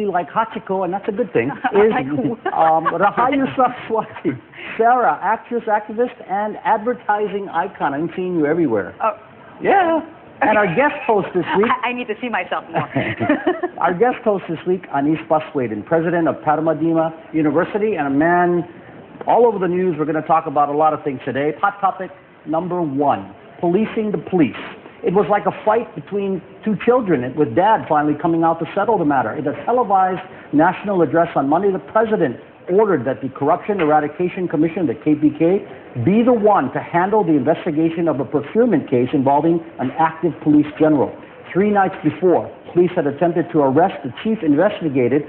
like Hachiko, and that's a good thing, is Rahayu Saraswati, Sarah, actress, activist, and advertising icon. I'm seeing you everywhere. Oh. Yeah. And our guest host this week... I need to see myself more. Our guest host this week, Anis Paswaden, president of Paramadima University, and a man all over the news. We're going to talk about a lot of things today. Hot topic number one, policing the police. It was like a fight between two children, with Dad finally coming out to settle the matter. In a televised national address on Monday, the president ordered that the Corruption Eradication Commission, the KPK, be the one to handle the investigation of a procurement case involving an active police general. 3 nights before, police had attempted to arrest the chief investigator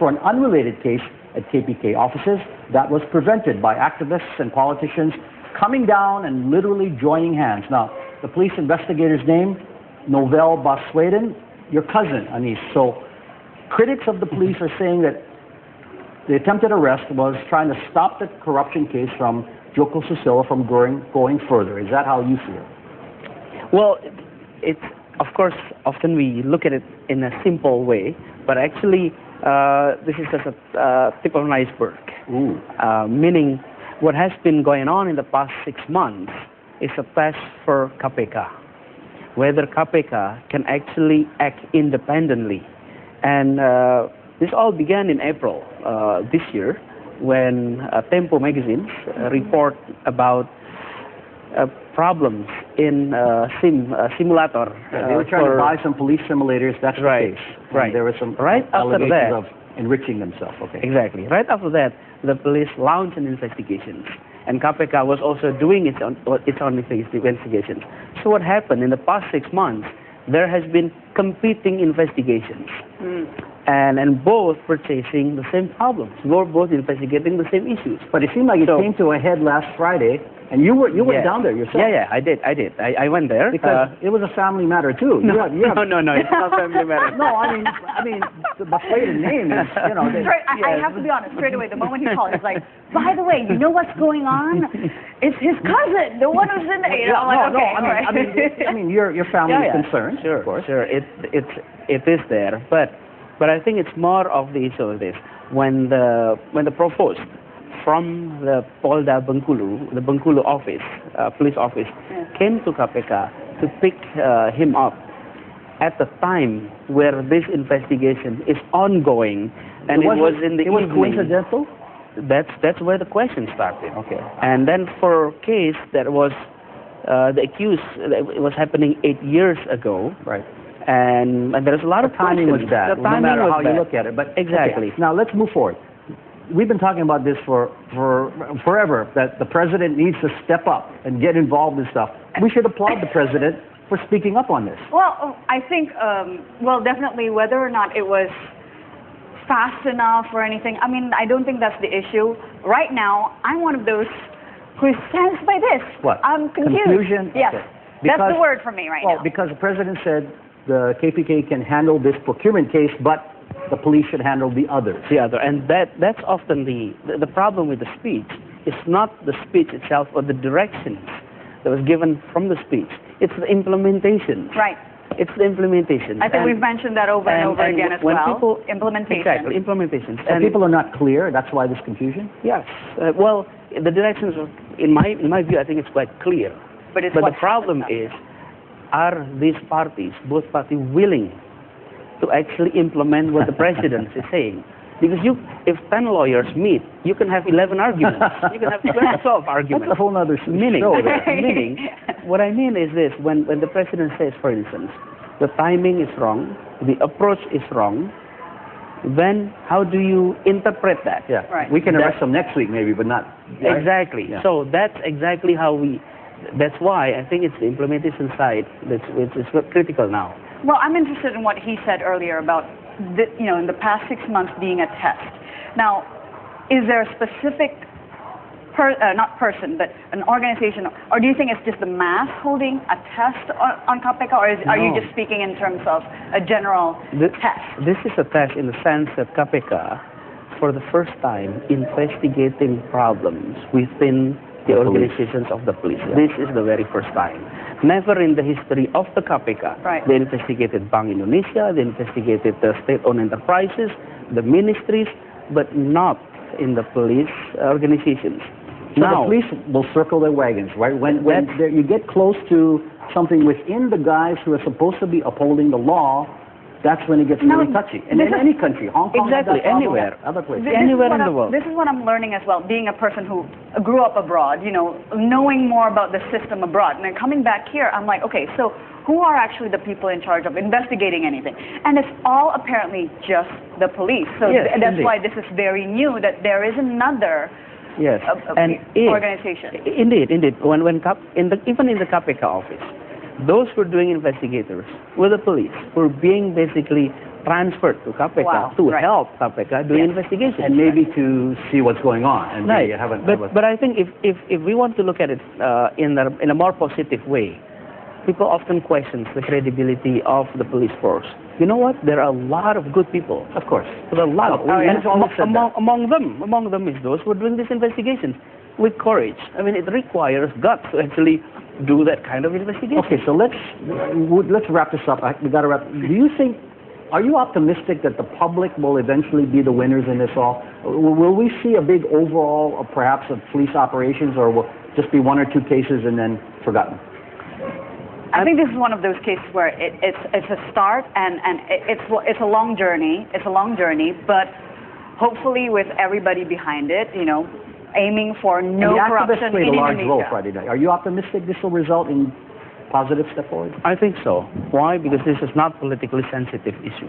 for an unrelated case at KPK offices. That was prevented by activists and politicians coming down and literally joining hands. Now, the police investigator's name, Novel Baswaden, your cousin, Anis. So critics of the police are saying that the attempted arrest was trying to stop the corruption case from Joko Susilo from going further. Is that how you see it? Well, it's, of course, often we look at it in a simple way, but actually this is just a tip of an iceberg. Meaning what has been going on in the past 6 months is a test for KPK, whether KPK can actually act independently. And this all began in April this year when Tempo magazine report about problems in simulator. They were trying to buy some police simulators, that's right, the case. Right. There were some allegations of enriching themselves. Okay. Exactly. Right after that, the police launched an investigation. And KPK was also doing its own investigations. So what happened in the past 6 months, there has been competing investigations. And both were chasing the same problems. Both investigating the same issues. But it seemed like it came to a head last Friday, and you went down there yourself. Yeah, I did. I went there because it was a family matter too. No, it's not family matter. No, I mean, the Baswaden name is, you know. I have to be honest straight away. The moment he called, he's like, by the way, you know what's going on? It's his cousin, the one who's in there. You know, I mean, your family is concerned. Sure, of course. Sure, it is there, but I think it's more of the issue of this. When the provost from the Polda Bengkulu, the Bengkulu office, police office, came to KPK to pick him up at the time where this investigation is ongoing, and it was in the evening. It was coincidental? That's where the question started. Okay. And then for a case that was the accused, it was happening 8 years ago. Right. And there's a lot of timing was bad. The no timing matter was how bad. you look at it. But exactly. Okay. Now let's move forward. We've been talking about this for forever, that the president needs to step up and get involved in stuff. We should applaud the president for speaking up on this. Well, I think, definitely whether or not it was fast enough or anything, I mean, I don't think that's the issue. Right now, I'm one of those who stands by this. What? I'm confused. Confusion? Yes. Okay. That's the word for me right now. Well, because the president said the KPK can handle this procurement case, but the police should handle the others. And that's often the problem with the speech. It's not the speech itself or the directions that was given from the speech. It's the implementation. Right. It's the implementation. I think we've mentioned that over and over again as well. Implementation. Exactly, implementation. So people are not clear, that's why there's confusion? Yes. Well, the directions, in my view, I think it's quite clear. But the problem is, are these parties, both parties, willing to actually implement what the president is saying? Because if 10 lawyers meet, you can have 11 arguments. You can have 12 arguments. That's a whole other meaning. show. Meaning, what I mean is this: when the president says, for instance, the timing is wrong, the approach is wrong, then how do you interpret that? Yeah. Right. We can arrest them next week, maybe, but not. Right? Exactly. Yeah. So that's exactly how we. That's why I think it's the implementation side that's critical now. Well, I'm interested in what he said earlier about, in the past 6 months being a test. Now, is there a specific, not person, but an organization, or do you think it's just the mass holding a test on KPK, or are you just speaking in terms of a general test? This is a test in the sense that KPK, for the first time, investigating problems within the organizations of the police. Yeah. This is the very first time. Never in the history of the KPK, Right. They investigated Bank Indonesia, they investigated the state-owned enterprises, the ministries, but not in the police organizations. So the police will circle their wagons, right? When you get close to something within the guys who are supposed to be upholding the law, that's when it gets really touchy. And in any country, Hong Kong, exactly, anywhere, other places, anywhere in the world. This is what I'm learning as well, being a person who grew up abroad, you know, knowing more about the system abroad. And then coming back here, I'm like, okay, so who are actually the people in charge of investigating anything? And it's all apparently just the police. So yes, that's indeed. why this is very new, that there is another organization. Indeed. Even in the KPK office, those who are doing investigators were the police, who are being basically transferred to KPK to help KPK doing investigations. And maybe to see what's going on. And right. But I think if we want to look at it in a more positive way, people often question the credibility of the police force. You know what? There are a lot of good people. Of course. There are a lot of among them is those who are doing these investigations with courage. I mean, it requires guts to actually do that kind of investigation. Okay, so let's wrap this up. We got to wrap. Do you think? Are you optimistic that the public will eventually be the winners in this all? Will we see a big overall, perhaps, of police operations, or will just be one or two cases and then forgotten? I think this is one of those cases where it's a start and it's a long journey. It's a long journey, but hopefully with everybody behind it, you know, aiming for no corruption in Indonesia. Played a large role Friday night. Are you optimistic this will result in positive step forward? I think so. Why? Because this is not politically sensitive issue.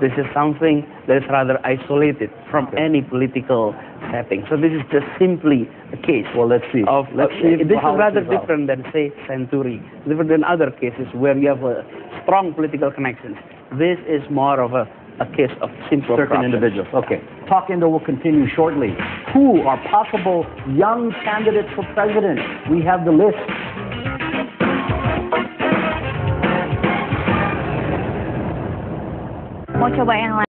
This is something that is rather isolated from any political setting. So this is just simply a case. Well, let's see. This is rather different than, say, Century, different than other cases where you have a strong political connections. This is more of a case of simple certain individuals. Okay. Talk Indo will continue shortly. Who are possible young candidates for president? We have the list. Mau coba yang lain.